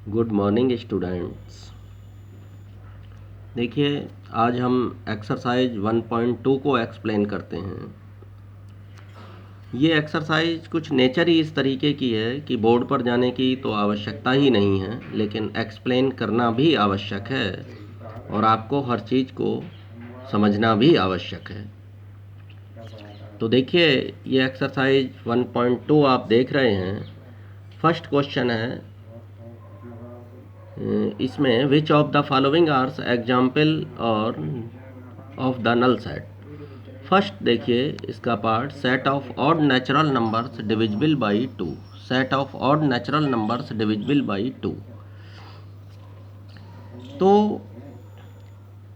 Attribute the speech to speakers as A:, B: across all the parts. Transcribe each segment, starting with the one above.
A: Good morning students. देखिए, आज हम एक्सरसाइज 1.2 को एक्सप्लेन करते हैं। ये एक्सरसाइज कुछ नेचर ही इस तरीके की है कि बोर्ड पर जाने की तो आवश्यकता ही नहीं है, लेकिन एक्सप्लेन करना भी आवश्यक है और आपको हर चीज़ को समझना भी आवश्यक है। तो देखिए, ये एक्सरसाइज 1.2 आप देख रहे हैं। फर्स्ट क्वेश्चन है इसमें, which of the following are example और of the null set. First देखिए इसका part, set of odd natural numbers divisible by 2। Set of odd natural numbers divisible by 2। तो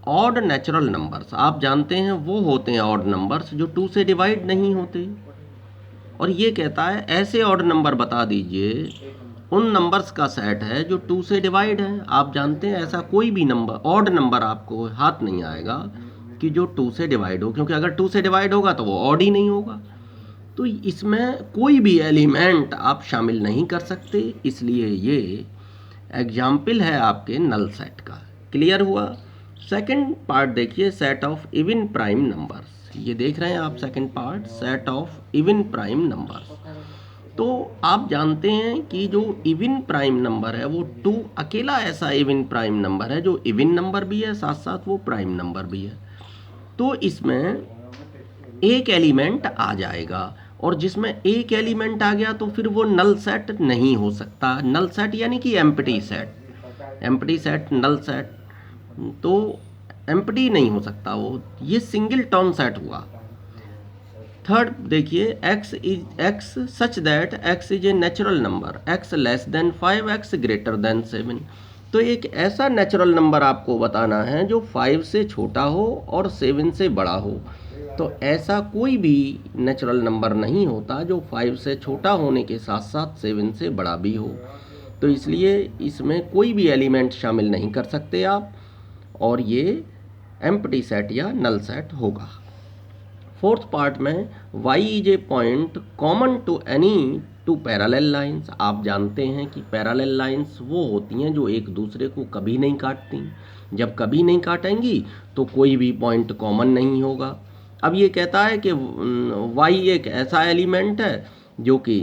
A: ऑड नेचुरल नंबर्स आप जानते हैं वो होते हैं ऑड नंबर्स जो 2 से डिवाइड नहीं होते। और ये कहता है ऐसे ऑड नंबर बता दीजिए उन नंबर्स का सेट है जो 2 से डिवाइड है। आप जानते हैं ऐसा कोई भी नंबर, ऑड नंबर आपको हाथ नहीं आएगा कि जो 2 से डिवाइड हो, क्योंकि अगर 2 से डिवाइड होगा तो वो ऑड ही नहीं होगा। तो इसमें कोई भी एलिमेंट आप शामिल नहीं कर सकते, इसलिए ये एग्जाम्पल है आपके नल सेट का। क्लियर हुआ। सेकंड पार्ट देखिए, set of even prime numbers. ये देख रहे हैं आप second part, set of even prime numbers. तो आप जानते हैं कि जो इवन प्राइम नंबर है वो 2 अकेला ऐसा इवन प्राइम नंबर है जो इवन नंबर भी है, साथ साथ वो प्राइम नंबर भी है। तो इसमें एक एलिमेंट आ जाएगा, और जिसमें एक एलिमेंट आ गया तो फिर वो नल सेट नहीं हो सकता। नल सेट यानी कि empty set. Empty set, null set तो एम्प्टी नहीं हो सकता वो, ये सिंगल टर्म सेट हुआ। थर्ड देखिए, x such that x is a natural number, x less than 5, x greater than 7। तो एक ऐसा नेचुरल नंबर आपको बताना है जो 5 से छोटा हो और 7 से बड़ा हो। तो ऐसा कोई भी नेचुरल नंबर नहीं होता जो 5 से छोटा होने के साथ साथ 7 से बड़ा भी हो। तो इसलिए इसमें कोई भी एलिमेंट शामिल नहीं कर सकते आप, और ये एम्प्टी सेट या नल सेट होगा। फोर्थ पार्ट में, y is a point common to any two parallel lines. आप जानते हैं कि पैरेलल लाइंस वो होती हैं जो एक दूसरे को कभी नहीं काटती। जब कभी नहीं काटेंगी तो कोई भी पॉइंट कॉमन नहीं होगा। अब ये कहता है कि y एक ऐसा एलिमेंट है जो कि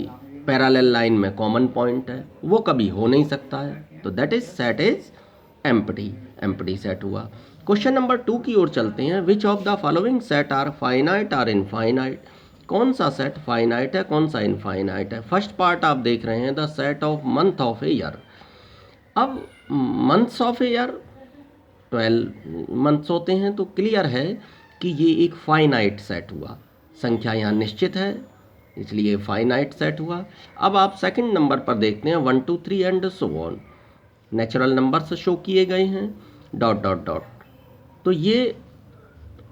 A: पैरेलल लाइन में कॉमन पॉइंट है, वो कभी हो नहीं सकता है। तो that is set is empty, empty set हुआ। क्वेश्चन नंबर 2 की ओर चलते हैं। Which of the following set are finite or infinite. कौन सा सेट फाइनाइट है, कौन सा इनफाइनाइट है। फर्स्ट पार्ट आप देख रहे हैं, the set of month of a year. अब months of a year 12 months होते हैं, तो क्लियर है कि ये एक फाइनाइट सेट हुआ। संख्या यहाँ निश्चित है, इसलिए फाइनाइट सेट हुआ। अब आप सेकंड नंबर पर देखते हैं, 1 2 3 and so on. Natural numbers show किए गए हैं, डॉट डॉट डॉट। तो ये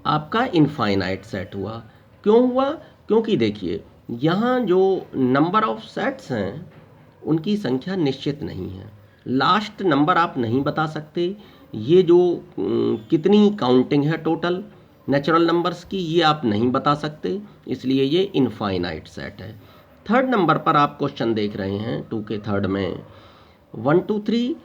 A: आपका इनफाइनाइट सेट हुआ। क्यों हुआ? क्योंकि देखिए यहाँ जो नंबर ऑफ सेट्स हैं उनकी संख्या निश्चित नहीं है। लास्ट नंबर आप नहीं बता सकते। ये जो कितनी काउंटिंग है टोटल नेचुरल नंबर्स की, ये आप नहीं बता सकते, इसलिए ये इनफाइनाइट सेट है। थर्ड नंबर पर आप क्वेश्चन देख रहे हैं 2 के थर्ड में, 1 2 3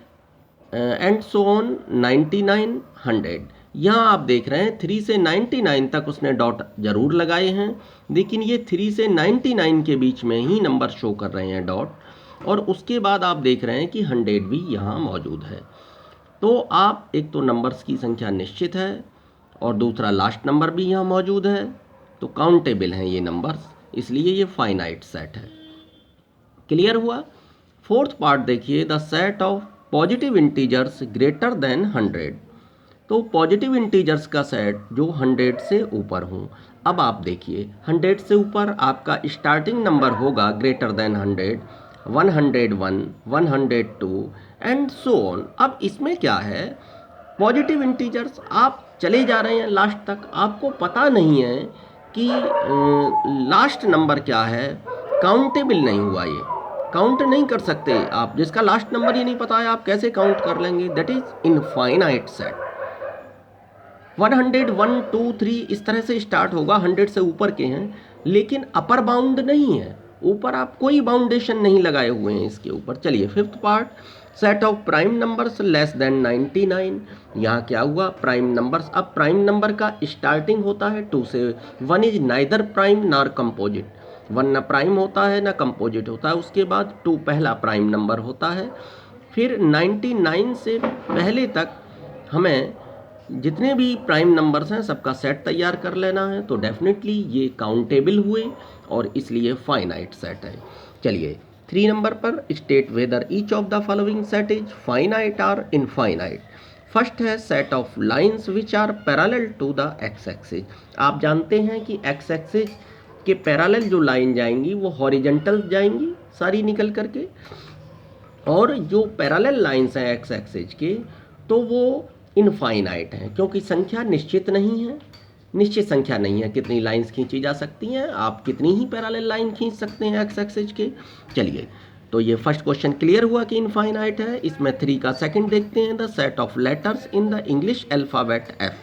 A: एंड सो ऑन 99 100। यहाँ आप देख रहे हैं 3 से 99 तक उसने डॉट जरूर लगाए हैं, लेकिन ये 3 से 99 के बीच में ही नंबर शो कर रहे हैं डॉट, और उसके बाद आप देख रहे हैं कि 100 भी यहाँ मौजूद है। तो आप एक तो नंबर्स की संख्या निश्चित है और दूसरा लास्ट नंबर भी यहाँ मौजूद है, तो काउंटेबल हैं ये नंबर्स, इसलिए ये फाइनाइट सेट है। क्लियर हुआ। फोर्थ पार्ट देखिए, the set of positive integers greater than 100। तो पॉजिटिव इंटीजर्स का सेट जो 100 से ऊपर हो। अब आप देखिए 100 से ऊपर आपका स्टार्टिंग नंबर होगा greater than 100, 101, 102 and so on. अब इसमें क्या है, पॉजिटिव इंटीजर्स आप चले जा रहे हैं लास्ट तक, आपको पता नहीं है कि लास्ट नंबर क्या है, काउंटेबल नहीं हुआ, ये काउंट नहीं कर सकते आप। जिसका लास्ट नंबर ही नहीं पता है आप कैसे काउंट कर लेंगे। That is infinite set. 100, 1 2 3 इस तरह से स्टार्ट होगा, 100 से ऊपर के हैं, लेकिन अपर बाउंड नहीं है, ऊपर आप कोई बाउंडेशन नहीं लगाए हुए हैं इसके ऊपर। चलिए fifth part, set of prime numbers less than 99। यहाँ क्या हुआ, प्राइम नंबर्स, अब प्राइम नंबर का स्टार्टिंग होता है 2 से। 1 is neither prime nor composite, 1 ना प्राइम होता है ना कंपोजिट होता है, उसके बाद 2 पहला प्राइम नंबर होता है। फिर 99 से पहले तक हमें जितने भी प्राइम नंबर्स हैं सबका सेट तैयार कर लेना है, तो डेफिनेटली ये काउंटेबल हुए और इसलिए फाइनाइट सेट है। चलिए 3 नंबर पर, state whether each of the following set is finite और इनफाइनाइट। फर्स्ट है set of lines which are parallel to the x axis. आप जानते हैं कि एक्स एक्सिस के पैरेलल जो लाइन जाएंगी वो हॉरिजेंटल जाएंगी सारी निकल करके, और जो पैरेलल लाइंस हैं एक्स एक्सिस के तो वो इनफाइनाइट हैं, क्योंकि संख्या निश्चित नहीं है, निश्चित संख्या नहीं है कितनी लाइंस खींची जा सकती हैं, आप कितनी ही पैरेलल लाइन खींच सकते हैं एक्स एक्सिस के। चलिए, तो ये फर्स्ट क्वेश्चन क्लियर हुआ कि इनफाइनाइट है। इसमें 3 का सेकंड देखते हैं, the set of letters in the English alphabet F.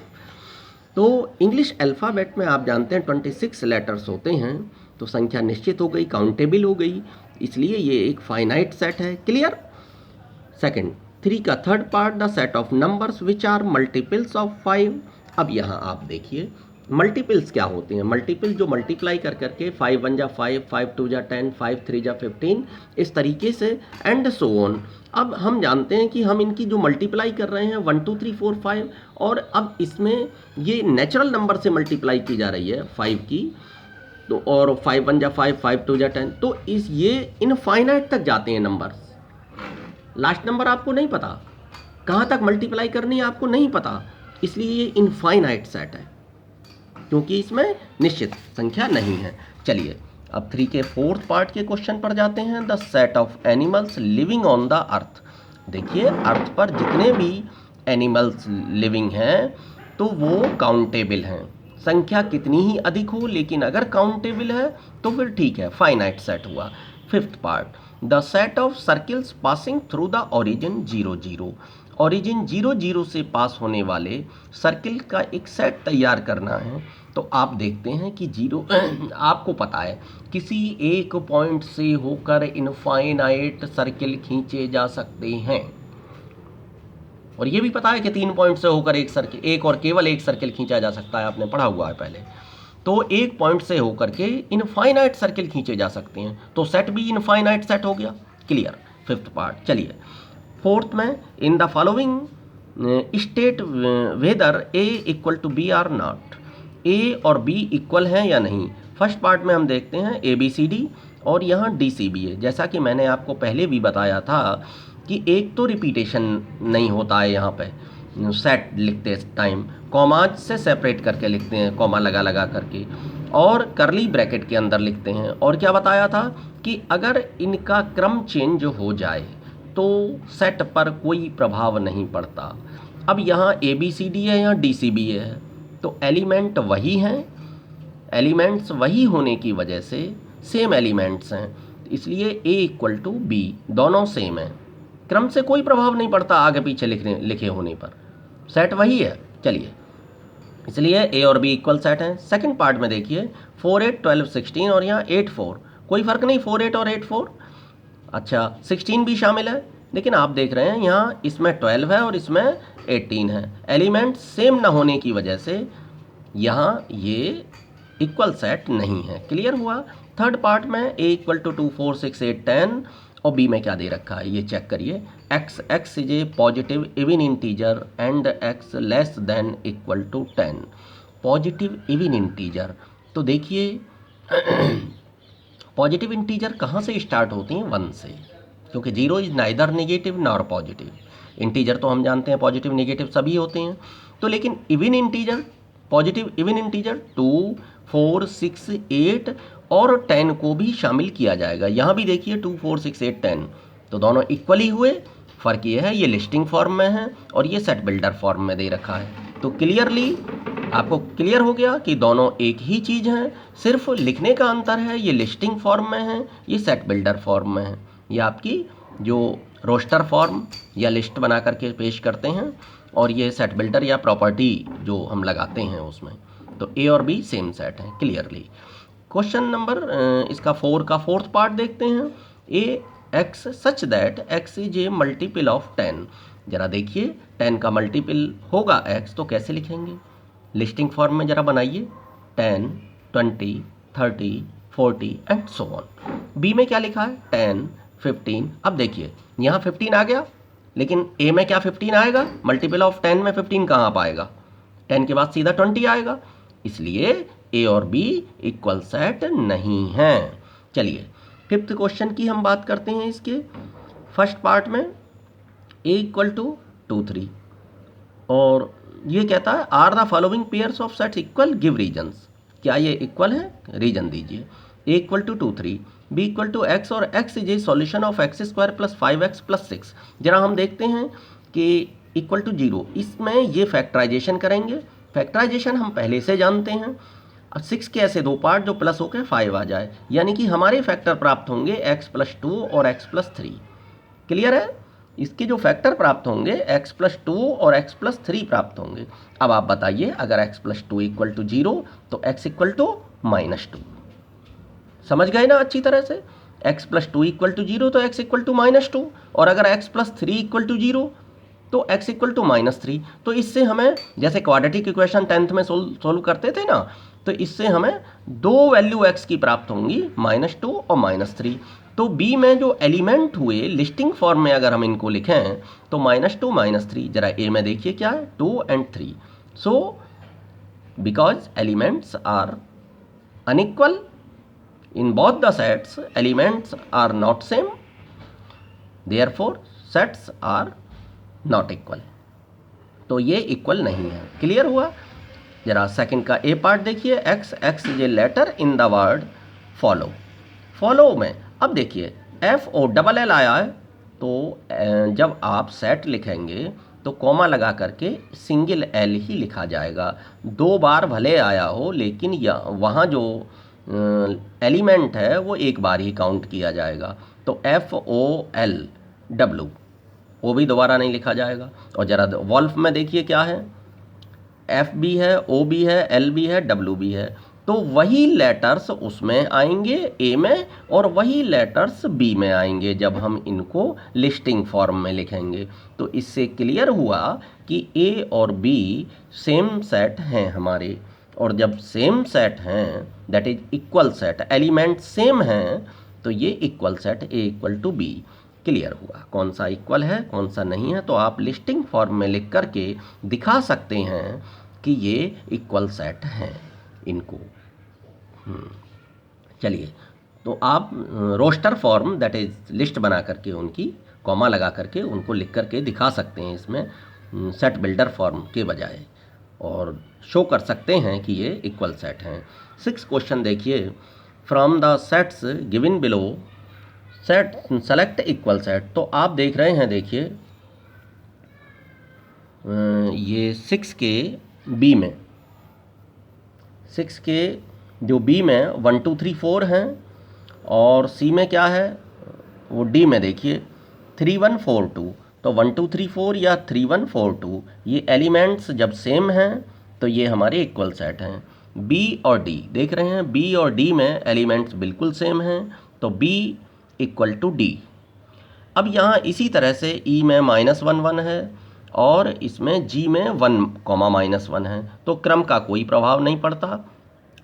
A: तो इंग्लिश अल्फ़ाबेट में आप जानते हैं 26 लेटर्स होते हैं, तो संख्या निश्चित हो गई, काउंटेबल हो गई, इसलिए ये एक फाइनाइट सेट है। क्लियर। सेकंड 3 का third part, the set of numbers which are multiples of 5। अब यहाँ आप देखिए मल्टीपल्स क्या होते हैं, मल्टीपल जो मल्टीप्लाई कर करके 5 1 जा 5, 5 2 जा 10, 5 3 जा 15, इस तरीके से एंड सो ऑन। अब हम जानते हैं कि हम इनकी जो मल्टीप्लाई कर रहे हैं 1 2 3 4 5, और अब इसमें ये नेचुरल नंबर से मल्टीप्लाई की जा रही है 5 की, तो और 5 1 जा 5, 5 2 जा 10, तो इस ये इनफाइनाइट तक जाते हैं नंबर्स। लास्ट नंबर आपको नहीं पता, कहाँ तक मल्टीप्लाई करनी है आपको नहीं पता, इसलिए ये इनफाइनाइट सेट है, क्योंकि इसमें निश्चित संख्या नहीं है। चलिए अब 3 के फोर्थ पार्ट के क्वेश्चन पर जाते हैं, the set of animals living on the earth. देखिए अर्थ पर जितने भी एनिमल्स लिविंग हैं तो वो काउंटेबल हैं, संख्या कितनी ही अधिक हो लेकिन अगर काउंटेबल है तो फिर ठीक है, फाइनाइट सेट हुआ। Fifth part, the set of circles passing through the origin 0 0। Origin 0 0 से पास होने वाले सर्किल का एक सेट तैयार करना है। तो आप देखते हैं कि 0 आपको पता है किसी एक पॉइंट से होकर इनफाइनाइट सर्किल खींचे जा सकते हैं, और ये भी पता है कि 3 पॉइंट से होकर एक सर्किल, एक और केवल एक सर्किल खींचा जा सकता है, आपने पढ़ा हुआ है पहले। तो एक पॉइंट से होकर के इनफाइनाइट सर्किल खींचे जा सकते हैं, तो सेट भी इनफाइनाइट सेट हो गया। क्लियर। Fifth part. चलिए फोर्थ में, in the following state whether A equal to B or not. A और बी इक्वल हैं या नहीं। फर्स्ट पार्ट में हम देखते हैं ए बी सी डी, और यहाँ डी सी बी है। जैसा कि मैंने आपको पहले भी बताया था कि एक तो रिपीटेशन नहीं होता है, यहाँ पे सेट लिखते टाइम कॉमाज से सेपरेट करके लिखते हैं, कॉमा लगा लगा करके, और करली ब्रैकेट के अंदर लिखते हैं। और क्या बताया था कि अगर इनका क्रम चेंज हो जाए तो सेट पर कोई प्रभाव नहीं पड़ता। अब यहाँ ए बी सी डी है, यहाँ डी सी बी है, तो एलिमेंट वही हैं, एलिमेंट्स वही होने की वजह से सेम एलिमेंट्स हैं, इसलिए ए इक्वल टू बी दोनों सेम हैं, क्रम से कोई प्रभाव नहीं पड़ता आगे पीछे लिखे होने पर, सेट वही है। चलिए इसलिए ए और बी इक्वल सेट हैं। सेकंड पार्ट में देखिए 4 8 12 16, और यहाँ 8 4, कोई फ़र्क नहीं 4 8 और 8 4, अच्छा 16 भी शामिल है, लेकिन आप देख रहे हैं यहाँ इसमें 12 है और इसमें 18 है, एलिमेंट सेम ना होने की वजह से यहाँ ये इक्वल सेट नहीं है। क्लियर हुआ। थर्ड पार्ट में ए इक्वल टू 2 4 6 8 10, और बी में क्या दे रखा है ये चेक करिए, x is a positive even integer and x less than equal to 10। Positive even integer, तो देखिए पॉजिटिव इंटीजर कहाँ से स्टार्ट होती हैं, 1 से, क्योंकि 0 is neither negative nor positive. Integer तो हम जानते हैं पॉजिटिव नेगेटिव सभी होते हैं, तो लेकिन even integer, positive even integer 2 4 6 8 और 10 को भी शामिल किया जाएगा। यहाँ भी देखिए 2 4 6 8 10, तो दोनों इक्वली हुए, फ़र्क ये है ये लिस्टिंग फॉर्म में है और ये सेट बिल्डर फॉर्म में दे रखा है। तो क्लियरली आपको क्लियर हो गया कि दोनों एक ही चीज़ हैं, सिर्फ लिखने का अंतर है, ये लिस्टिंग फॉर्म में है, ये सेट बिल्डर फॉर्म में है। ये आपकी जो रोस्टर फॉर्म या लिस्ट बना करके पेश करते हैं, और ये सेट बिल्डर या प्रॉपर्टी जो हम लगाते हैं उसमें। तो ए और बी सेम सेट है क्लियरली। क्वेश्चन नंबर इसका 4 का फोर्थ पार्ट देखते हैं। ए x such that x is A multiple of 10। जरा देखिए 10 का मल्टीपल होगा x, तो कैसे लिखेंगे? लिस्टिंग फॉर्म में जरा बनाइए, 10, 20, 30, 40 एंड सो ऑन। बी में क्या लिखा है? 10, 15। अब देखिए यहाँ 15 आ गया, लेकिन ए में क्या 15 आएगा? मल्टीपल ऑफ 10 में 15 कहाँ पाएगा? 10 के बाद सीधा 20 आएगा, इसलिए ए और बी इक्वल सेट नहीं है। चलिए फिफ्थ क्वेश्चन की हम बात करते हैं। इसके फर्स्ट पार्ट में ए इक्वल टू 2, 3, और ये कहता है are the following pairs of sets equal, give reasons. क्या ये इक्वल है? रीजन दीजिए। A equal to 2, 3, B equal to x और x is a solution of x square plus 5x plus 6। जरा हम देखते हैं कि इक्वल टू 0, इसमें ये फैक्टराइजेशन करेंगे। फैक्टराइजेशन हम पहले से जानते हैं। 6 के ऐसे दो पार्ट जो प्लस होकर 5 आ जाए, यानी कि हमारे फैक्टर प्राप्त होंगे x+2 और x+3। क्लियर है? इसके जो फैक्टर प्राप्त होंगे x+2 और x+3 प्राप्त होंगे। अब आप बताइए, अगर x+2 इक्वल टू 0 तो x इक्वल टू -2। समझ गए ना अच्छी तरह से? x+2 इक्वल टू 0 तो x इक्वल टू -2, और अगर x+3 इक्वल टू 0 तो x इक्वल टू -3। तो इससे हमें, जैसे क्वाड्रेटिक इक्वेशन 10th में सोल्व करते थे ना, तो इससे हमें दो वैल्यू x की प्राप्त होंगी, -2 और -3। तो b में जो एलिमेंट हुए लिस्टिंग फॉर्म में अगर हम इनको लिखें तो -2, -3। जरा a में देखिए क्या है? 2 and 3। So because elements are unequal in both the sets, elements are not same, therefore sets are not equal। तो ये इक्वल नहीं है। क्लियर हुआ? जरा सेकंड का ए पार्ट देखिए, x is a letter in the word follow. Follow में अब देखिए FOLL आया है, तो जब आप सेट लिखेंगे तो कॉमा लगा करके सिंगल L ही लिखा जाएगा। 2 बार भले आया हो, लेकिन वहाँ जो एलिमेंट है वो एक बार ही काउंट किया जाएगा। तो FOLW, वो भी दोबारा नहीं लिखा जाएगा। और ज़रा वॉल्फ में देखिए क्या है? F भी है, O भी है, L भी है, W भी है। तो वही लेटर्स उसमें आएंगे A में, और वही लेटर्स B में आएंगे जब हम इनको लिस्टिंग फॉर्म में लिखेंगे। तो इससे क्लियर हुआ कि A और B सेम सेट हैं हमारे, और जब सेम सेट हैं that is equal set, element same हैं, तो ये equal set A equal to B। Clear हुआ कौन सा इक्वल है कौन सा नहीं है? तो आप लिस्टिंग फॉर्म में लिख करके दिखा सकते हैं कि ये इक्वल सेट हैं इनको। चलिए, तो आप roster form that is list बना करके उनकी कॉमा लगा करके उनको लिख करके दिखा सकते हैं इसमें सेट बिल्डर फॉर्म के बजाय, और शो कर सकते हैं कि ये इक्वल सेट हैं। 6 क्वेश्चन देखिए, from the sets given below set select equal set. तो आप देख रहे हैं, देखिए ये 6 के बी में, 6 के जो बी में 1 2 3 4 हैं, और सी में क्या है वो डी में देखिए 3 1 4 2। तो 1 2 3 4 या 3 1 4 2 ये एलिमेंट्स जब सेम हैं तो ये हमारे इक्वल सेट हैं। बी और डी देख रहे हैं, बी और डी में एलिमेंट्स बिल्कुल सेम हैं, तो बी इक्वल टू डी। अब यहाँ इसी तरह से ई में -1 1 है, और इसमें जी में 1, -1 है, तो क्रम का कोई प्रभाव नहीं पड़ता,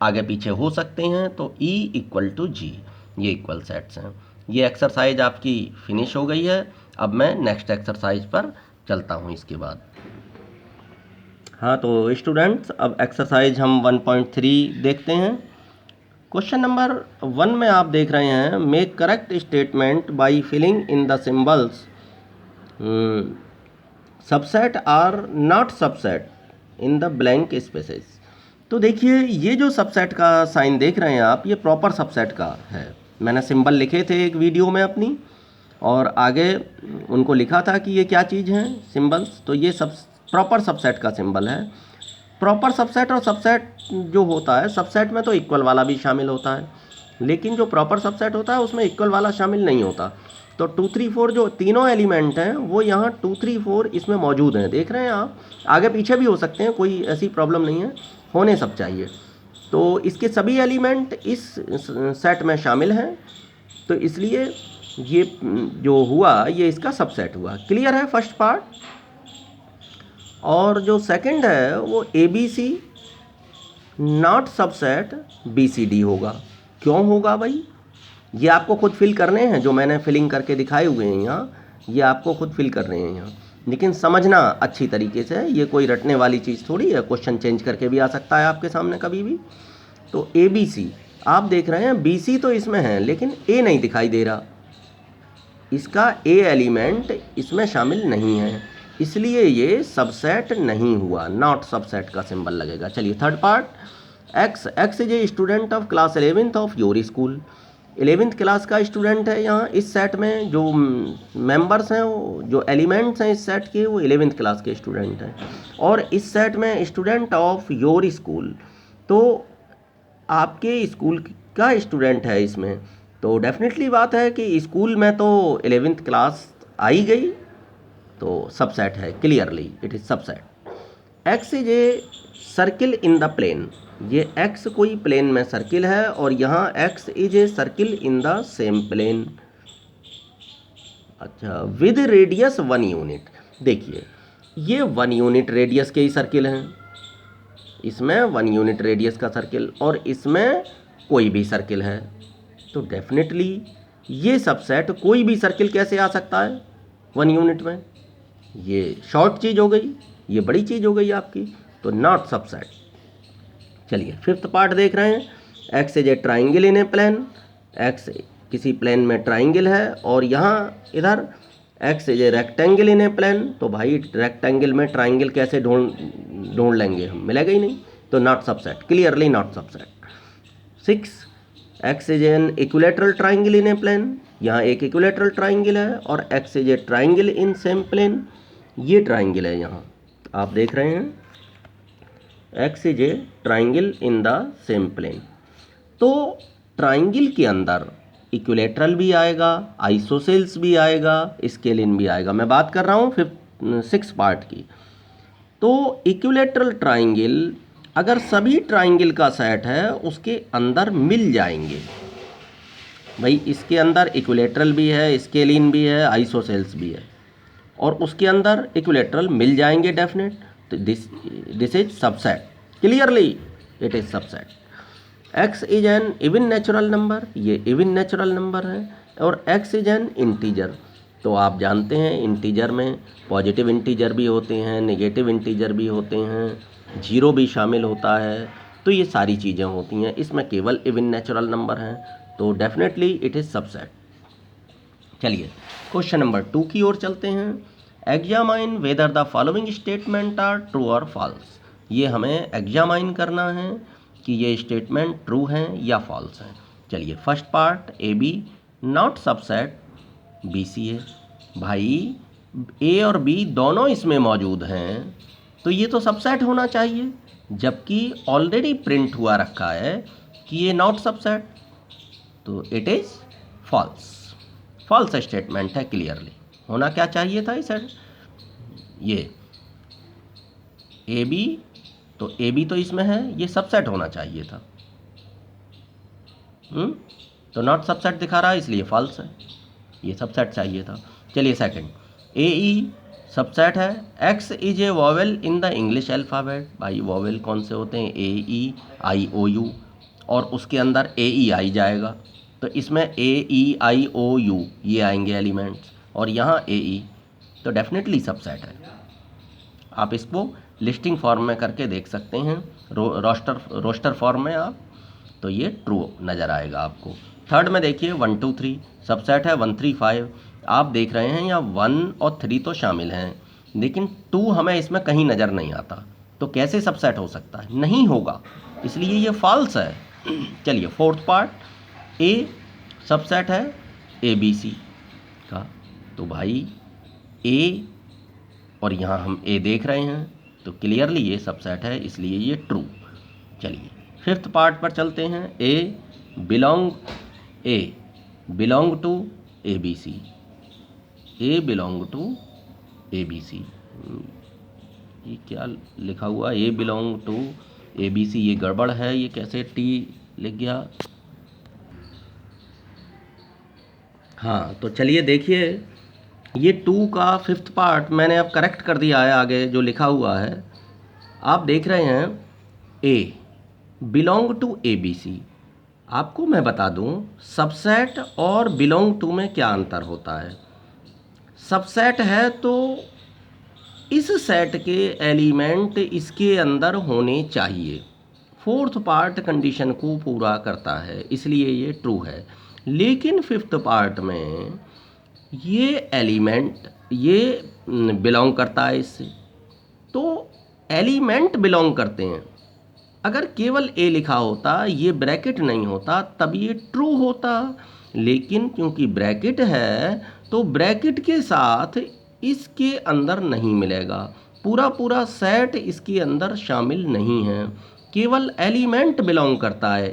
A: आगे पीछे हो सकते हैं। तो ई इक्वल टू जी, ये इक्वल सेट्स हैं। ये एक्सरसाइज आपकी फिनिश हो गई है। अब मैं नेक्स्ट एक्सरसाइज पर चलता हूँ इसके बाद। हाँ, तो स्टूडेंट्स अब एक्सरसाइज हम 1.3 देखते हैं। क्वेश्चन नंबर 1 में आप देख रहे हैं, make correct statement by filling in the symbols subset or not subset in the blank spaces. तो देखिए ये जो सबसेट का साइन देख रहे हैं आप, ये प्रॉपर सबसेट का है। मैंने सिंबल लिखे थे एक वीडियो में अपनी, और आगे उनको लिखा था कि ये क्या चीज़ हैं सिंबल्स। तो ये सब प्रॉपर सबसेट का सिंबल है। प्रॉपर सबसेट और सबसेट जो होता है, सबसेट में तो इक्वल वाला भी शामिल होता है, लेकिन जो प्रॉपर सबसेट होता है उसमें इक्वल वाला शामिल नहीं होता। तो 2 3 4 जो तीनों एलिमेंट हैं वो यहाँ 2 3 4 इसमें मौजूद हैं, देख रहे हैं आप। आगे पीछे भी हो सकते हैं, कोई ऐसी प्रॉब्लम नहीं है, होने सब चाहिए। तो इसके सभी एलिमेंट इस सेट में शामिल हैं, तो इसलिए ये जो हुआ ये इसका सबसेट हुआ। क्लियर है फर्स्ट पार्ट। और जो सेकंड है वो ABC नॉट सबसेट BCD होगा। क्यों होगा भाई? ये आपको खुद फिल करने हैं, जो मैंने फिलिंग करके दिखाए हुए हैं यहाँ, ये आपको खुद फिल कर रहे हैं यहाँ, लेकिन समझना अच्छी तरीके से। ये कोई रटने वाली चीज़ थोड़ी है, क्वेश्चन चेंज करके भी आ सकता है आपके सामने कभी भी। तो ABC आप देख रहे हैं, BC तो इसमें है लेकिन A नहीं दिखाई दे रहा, इसका A एलिमेंट इसमें शामिल नहीं है, इसलिए ये सबसेट नहीं हुआ, नॉट सबसेट का सिंबल लगेगा। चलिए third part. X is a student of class 11th of your school. 11th class का स्टूडेंट है यहाँ इस सेट में। जो मेंबर्स हैं, जो एलिमेंट्स हैं इस सेट के, वो 11th क्लास के स्टूडेंट हैं। और इस सेट में स्टूडेंट ऑफ योर स्कूल, तो आपके स्कूल का स्टूडेंट है इसमें। तो डेफिनेटली बात है कि स्कूल में तो 11th क्लास आई गई, तो सबसेट है। Clearly it is subset. X is a circle in the plane. ये X कोई प्लेन में सर्किल है और यहाँ X is a circle in the same plane. अच्छा, विद रेडियस 1 यूनिट। देखिए ये 1 यूनिट रेडियस के ही सर्किल हैं, इसमें 1 यूनिट रेडियस का सर्किल और इसमें कोई भी सर्किल है, तो डेफिनेटली ये सबसेट कोई भी सर्किल कैसे आ सकता है 1 यूनिट में? ये शॉर्ट चीज़ हो गई, ये बड़ी चीज़ हो गई आपकी, तो नॉट सबसेट। चलिए फिफ्थ पार्ट देख रहे हैं। X is a triangle in a plane. X किसी प्लेन में ट्राइंगल है और यहाँ इधर X is a rectangle in a plane. तो भाई रेक्टेंगल में ट्राइंगल कैसे ढूंढ लेंगे हम, मिलेगा ही नहीं, तो not subset, clearly not subset. 6 X is an equilateral triangle in a plane. यहाँ एक इक्विलेटरल ट्राइंगल है और X is a triangle in same plane. ये ट्राइंगल है, यहाँ आप देख रहे हैं X is a triangle in the same plane. तो ट्राइंगल के अंदर इक्विलेटरल भी आएगा, आइसोसेल्स भी आएगा, स्केलिन भी आएगा। मैं बात कर रहा हूँ 6 पार्ट की। तो इक्विलेटरल ट्राइंगल अगर सभी ट्राइंगल का सेट है उसके अंदर मिल जाएंगे। भाई इसके अंदर इक्विलेटरल भी है, स्केलिन भी है, आइसोसेल्स भी है और उसके अंदर इक्विलेटरल मिल जाएंगे डेफिनेट, तो this is subset. Clearly it is subset. X is N even natural number. ये इवन नेचुरल नंबर है और X इज एन इंटीजर। तो आप जानते हैं इंटीजर में पॉजिटिव इंटीजर भी होते हैं, नेगेटिव इंटीजर भी होते हैं, जीरो भी शामिल होता है, तो ये सारी चीज़ें होती हैं। इसमें केवल इवन नेचुरल नंबर हैं, तो डेफिनेटली इट इज़ सबसेट। चलिए क्वेश्चन नंबर 2 की ओर चलते हैं। Examine whether the following statement are true और फॉल्स। ये हमें एग्जामाइन करना है कि ये स्टेटमेंट ट्रू हैं या फॉल्स हैं। चलिए first part AB not subset BC है। भाई A और B दोनों इसमें मौजूद हैं, तो ये तो सबसेट होना चाहिए, जबकि ऑलरेडी प्रिंट हुआ रखा है कि ये नॉट सबसेट, तो it is false. False statement है। क्लियरली होना क्या चाहिए था इसे, ये AB, तो AB तो इसमें है, ये सबसेट होना चाहिए था। तो नॉट सबसेट दिखा रहा है, इसलिए फॉल्स है, ये सबसेट चाहिए था। चलिए सेकंड, AE सबसेट है। X is A vowel in the English alphabet. भाई वॉवेल कौन से होते हैं? AEIOU, और उसके अंदर AEI जाएगा, तो इसमें AEIOU ये आएंगे एलिमेंट्स और यहाँ AE, तो डेफिनेटली सबसेट है। आप इसको लिस्टिंग फॉर्म में करके देख सकते हैं, रोस्टर फॉर्म में आप, तो ये ट्रू नज़र आएगा आपको। थर्ड में देखिए 1 2 3 सबसेट है। 1 3 5 आप देख रहे हैं, यहाँ 1 और 3 तो शामिल हैं, लेकिन 2 हमें इसमें कहीं नज़र नहीं आता, तो कैसे सबसेट हो सकता है? नहीं होगा, इसलिए ये फॉल्स है। चलिए फोर्थ पार्ट, A सबसेट है ABC का, तो भाई A और यहाँ हम A देख रहे हैं, तो क्लियरली ये सबसेट है, इसलिए ये ट्रू। चलिए फिफ्थ पार्ट पर चलते हैं। A belong to ABC। A belong to ABC, ये क्या लिखा हुआ? A बिलोंग टू ABC, ये गड़बड़ है, ये कैसे T लिख गया? हाँ, तो चलिए देखिए, ये 2 का 5th पार्ट मैंने अब करेक्ट कर दिया है। आगे जो लिखा हुआ है आप देख रहे हैं, A belong to A B C. आपको मैं बता दूं सबसेट और बिलोंग टू में क्या अंतर होता है। सबसेट है तो इस सेट के एलिमेंट इसके अंदर होने चाहिए, 4th पार्ट कंडीशन को पूरा करता है, इसलिए ये ट्रू है। लेकिन 5th पार्ट में ये एलिमेंट ये बिलोंग करता है इससे, तो एलिमेंट बिलोंग करते हैं। अगर केवल ए लिखा होता, ये ब्रैकेट नहीं होता, तब ये ट्रू होता। लेकिन क्योंकि ब्रैकेट है तो ब्रैकेट के साथ इसके अंदर नहीं मिलेगा, पूरा पूरा सेट इसके अंदर शामिल नहीं है, केवल एलिमेंट बिलोंग करता है।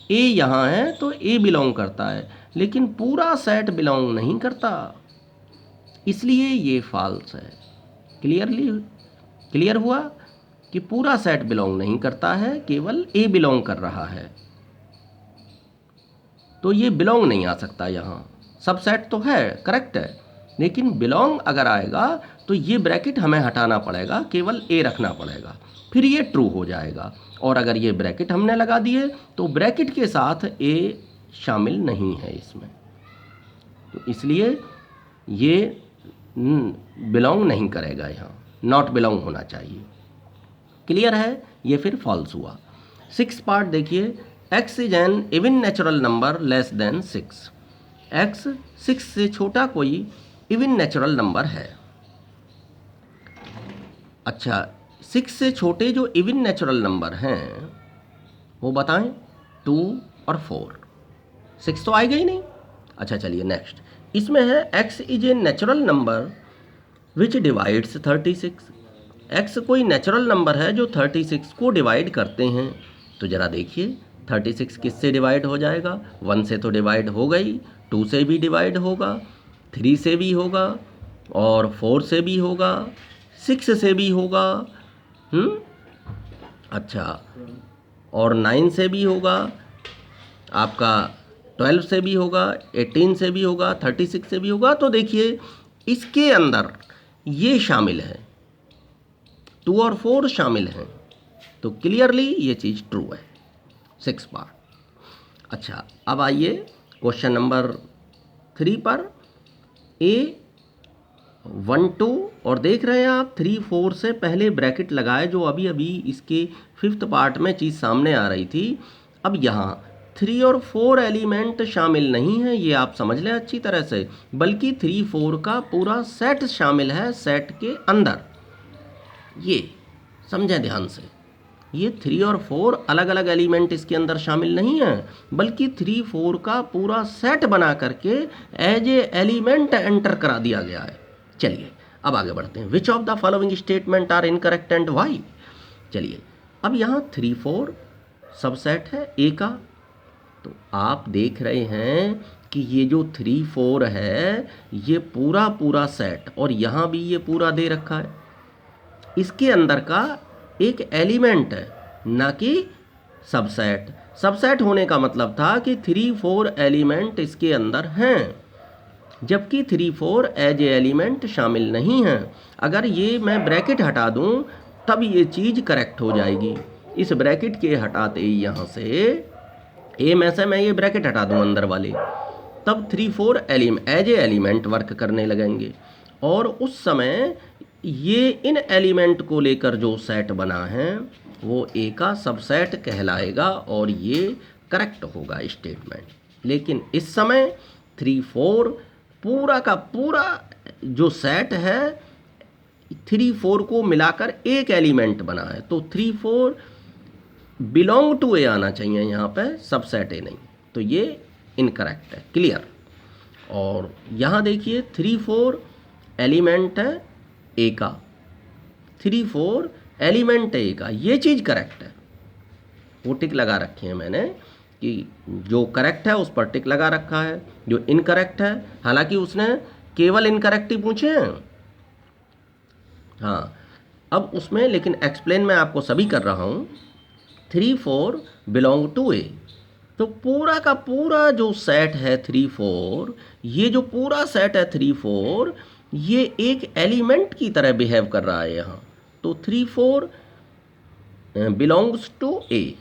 A: ए यहाँ है तो ए बिलोंग करता है, लेकिन पूरा सेट बिलोंग नहीं करता, इसलिए ये फॉल्स है। क्लियर हुआ कि पूरा सेट बिलोंग नहीं करता है, केवल ए बिलोंग कर रहा है, तो ये बिलोंग नहीं आ सकता यहाँ। सब सेट तो है, करेक्ट है, लेकिन बिलोंग अगर आएगा तो ये ब्रैकेट हमें हटाना पड़ेगा, केवल ए रखना पड़ेगा, फिर ये ट्रू हो जाएगा। और अगर ये ब्रैकेट हमने लगा दिए तो ब्रैकेट के साथ ए शामिल नहीं है इसमें, तो इसलिए ये बिलोंग नहीं करेगा, यहाँ नॉट बिलोंग होना चाहिए। क्लियर है, ये फिर फॉल्स हुआ। 6th पार्ट देखिए, x is N even natural number less than 6। x 6 से छोटा कोई इवन नेचुरल नंबर है। अच्छा, 6 से छोटे जो इवन नेचुरल नंबर हैं वो बताएं, 2 और 4। 6 तो आएगा ही नहीं। अच्छा चलिए नेक्स्ट, इसमें है x is a natural number which divides 36। x कोई नेचुरल नंबर है जो 36 को डिवाइड करते हैं। तो ज़रा देखिए 36 किससे डिवाइड हो जाएगा, 1 से तो डिवाइड हो गई, 2 से भी डिवाइड होगा, 3 से भी होगा, और 4 से भी होगा, 6 से भी होगा, अच्छा, और 9 से भी होगा, आपका 12 से भी होगा, 18 से भी होगा, 36 से भी होगा। तो देखिए इसके अंदर ये शामिल है, 2 और 4 शामिल हैं, तो क्लियरली ये चीज़ ट्रू है। 6 पार्ट। अच्छा, अब आइए क्वेश्चन नंबर 3 पर। ए 1 2 और देख रहे हैं आप 3 4 से पहले ब्रैकेट लगाए, जो अभी अभी इसके 5th पार्ट में चीज़ सामने आ रही थी। अब यहाँ 3 और 4 एलिमेंट शामिल नहीं है, ये आप समझ लें अच्छी तरह से, बल्कि 3 4 का पूरा सेट शामिल है सेट के अंदर। ये समझें ध्यान से, ये 3 और 4 अलग अलग एलिमेंट इसके अंदर शामिल नहीं है, बल्कि 3 4 का पूरा सेट बना करके एज ए एलिमेंट एंटर करा दिया गया है। चलिए अब आगे बढ़ते हैं। Which of the following statement are incorrect and why. चलिए अब यहाँ 3 4 सबसेट है ए का, तो आप देख रहे हैं कि ये जो 3 4 है ये पूरा पूरा सेट, और यहाँ भी ये पूरा दे रखा है, इसके अंदर का एक एलिमेंट है, ना कि सबसेट। सबसेट होने का मतलब था कि 3 4 एलिमेंट इसके अंदर हैं, जबकि 3 4 एज ए एलिमेंट शामिल नहीं हैं। अगर ये मैं ब्रैकेट हटा दूं तब ये चीज़ करेक्ट हो जाएगी। इस ब्रैकेट के हटाते ही यहाँ से ए में से मैं ये ब्रैकेट हटा दूं अंदर वाले, तब 3 4 एज ए एलिमेंट वर्क करने लगेंगे, और उस समय ये इन एलिमेंट को लेकर जो सेट बना है वो ए का सबसेट कहलाएगा, और ये करेक्ट होगा स्टेटमेंट। लेकिन इस समय 3 4 पूरा का पूरा जो सेट है 3 4 को मिलाकर एक एलिमेंट बना है, तो 3 4 बिलोंग टू ए आना चाहिए यहाँ पे, सबसेट ए नहीं, तो ये इनकरेक्ट है। क्लियर। और यहाँ देखिए 3 4 एलिमेंट है ए का, 3 4 एलिमेंट ए का, ये चीज़ करेक्ट है। वो टिक लगा रखे हैं मैंने कि जो करेक्ट है उस पर टिक लगा रखा है, जो इनकरेक्ट है, हालांकि उसने केवल इनकरेक्ट ही पूछे हैं, हाँ, अब उसमें लेकिन एक्सप्लेन मैं आपको सभी कर रहा हूँ। 3 4 बिलोंग टू ए, तो पूरा का पूरा जो सेट है 3 4, ये जो पूरा सेट है 3 4, ये एक एलिमेंट की तरह बिहेव कर रहा है यहाँ। तो 3 4 बिलोंग्स टू ए,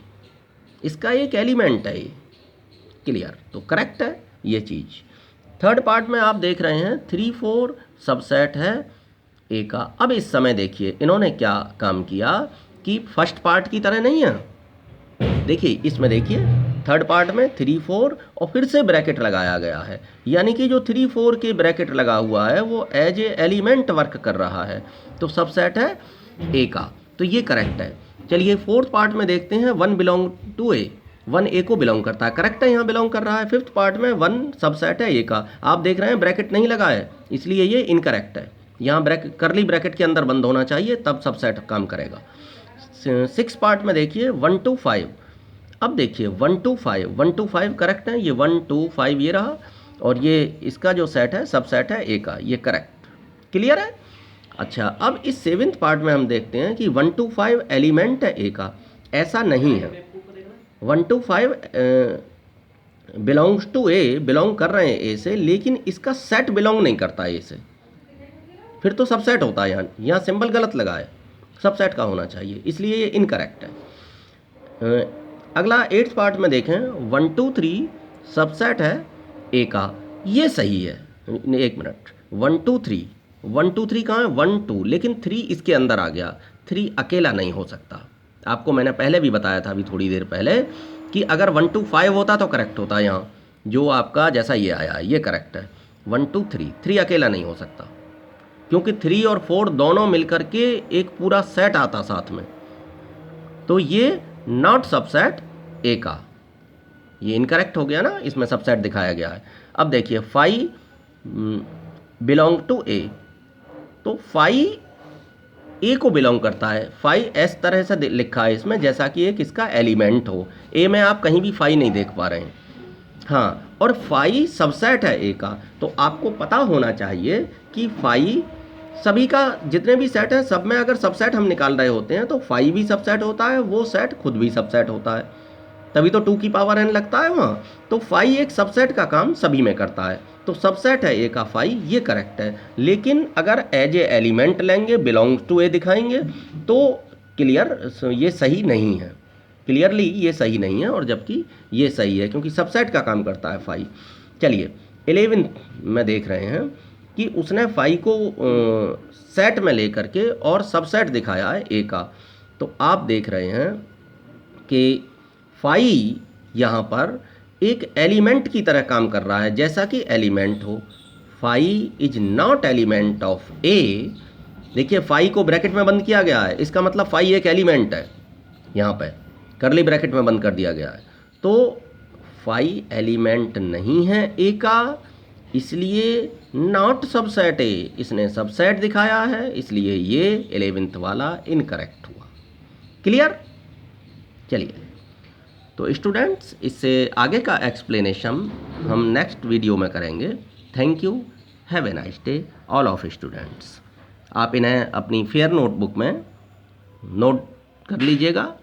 A: इसका एक एलिमेंट है ये। क्लियर? तो करेक्ट है ये चीज़। थर्ड पार्ट में आप देख रहे हैं 3 4 सबसेट है ए का। अब इस समय देखिए इन्होंने क्या काम किया कि फर्स्ट पार्ट की तरह नहीं है। देखिए इसमें देखिए थर्ड पार्ट में 3 4 और फिर से ब्रैकेट लगाया गया है, यानी कि जो 3 4 के ब्रैकेट लगा हुआ है वो एज ए एलिमेंट वर्क कर रहा है। तो सबसेट है ए का, तो ये करेक्ट है। चलिए फोर्थ पार्ट में देखते हैं 1 बिलोंग टू ए, 1 ए को बिलोंग करता है, करेक्ट है, यहाँ बिलोंग कर रहा है। फिफ्थ पार्ट में 1 सबसेट है ए का, आप देख रहे हैं ब्रैकेट नहीं लगा है, इसलिए ये इनकरेक्ट है। यहाँ ब्रैकेट करली ब्रैकेट के अंदर बंद होना चाहिए, तब सबसेट काम करेगा। सिक्स पार्ट में देखिए 1 2 5, अब देखिए 1 2 5, 1 2 5 करेक्ट है, ये 1 2 5 ये रहा, और ये इसका जो सेट है सबसेट है ए का, ये करेक्ट। क्लियर है? अच्छा, अब इस सेवेंथ पार्ट में हम देखते हैं कि 1 2 5 एलिमेंट है ए का, ऐसा नहीं है। 1 2 5 बिलोंग्स टू ए, बिलोंग कर रहे हैं ए से, लेकिन इसका सेट बिलोंग नहीं करता ए से, फिर तो सबसेट होता है। यहाँ सिंबल गलत लगा है, सबसेट का होना चाहिए, इसलिए ये इनकरेक्ट है। अगला 8th पार्ट में देखें 1 2 3 सबसेट है ए का, ये सही है। एक मिनट, 1 2 3, 1 2 3 कहाँ है? 1 2, लेकिन 3 इसके अंदर आ गया, 3 अकेला नहीं हो सकता। आपको मैंने पहले भी बताया था, अभी थोड़ी देर पहले, कि अगर 1 2 5 होता तो करेक्ट होता। यहाँ जो आपका जैसा ये आया ये करेक्ट है। 1 2 3, 3 अकेला नहीं हो सकता, क्योंकि 3 और 4 दोनों मिलकर के एक पूरा सेट आता साथ में, तो ये नॉट सबसेट ए का, ये इनकरेक्ट हो गया ना, इसमें सबसेट दिखाया गया है। अब देखिए 5 बिलोंग टू ए, तो 5 ए को बिलोंग करता है। 5 इस तरह से लिखा है इसमें जैसा कि एक इसका एलिमेंट हो। ए में आप कहीं भी 5 नहीं देख पा रहे हैं। हाँ, और 5 सबसेट है ए का, तो आपको पता होना चाहिए कि 5 सभी का जितने भी सेट है सब में अगर सबसेट हम निकाल रहे होते हैं तो 5 भी सबसेट होता है, वो सेट खुद भी सबसेट होता है, तभी तो 2 की पावर n लगता है वहाँ। तो 5 एक सबसेट का काम सभी में करता है, तो सबसेट है ए का 5, ये करेक्ट है। लेकिन अगर एज ए एलिमेंट लेंगे, बिलोंग्स टू ए दिखाएंगे, तो क्लियर ये सही नहीं है, क्लियरली ये सही नहीं है, और जबकि ये सही है क्योंकि सबसेट का काम करता है 5। चलिए 11 में देख रहे हैं कि उसने 5 को सेट में लेकर के और सबसेट दिखाया है ए का, तो आप देख रहे हैं कि 5 यहाँ पर एक एलिमेंट की तरह काम कर रहा है, जैसा कि एलिमेंट हो। 5 इज नॉट एलिमेंट ऑफ ए। देखिए 5 को ब्रैकेट में बंद किया गया है, इसका मतलब 5 एक एलिमेंट है, यहाँ पे करली ब्रैकेट में बंद कर दिया गया है। तो 5 एलिमेंट नहीं है ए का, इसलिए नॉट सबसेट ए, इसने सबसेट दिखाया है, इसलिए ये 11th वाला इनकरेक्ट हुआ। क्लियर? चलिए, तो स्टूडेंट्स इससे आगे का एक्सप्लेनेशन हम नेक्स्ट वीडियो में करेंगे। Thank you, have a nice day all of students. आप इन्हें अपनी फेयर नोटबुक में नोट कर लीजिएगा।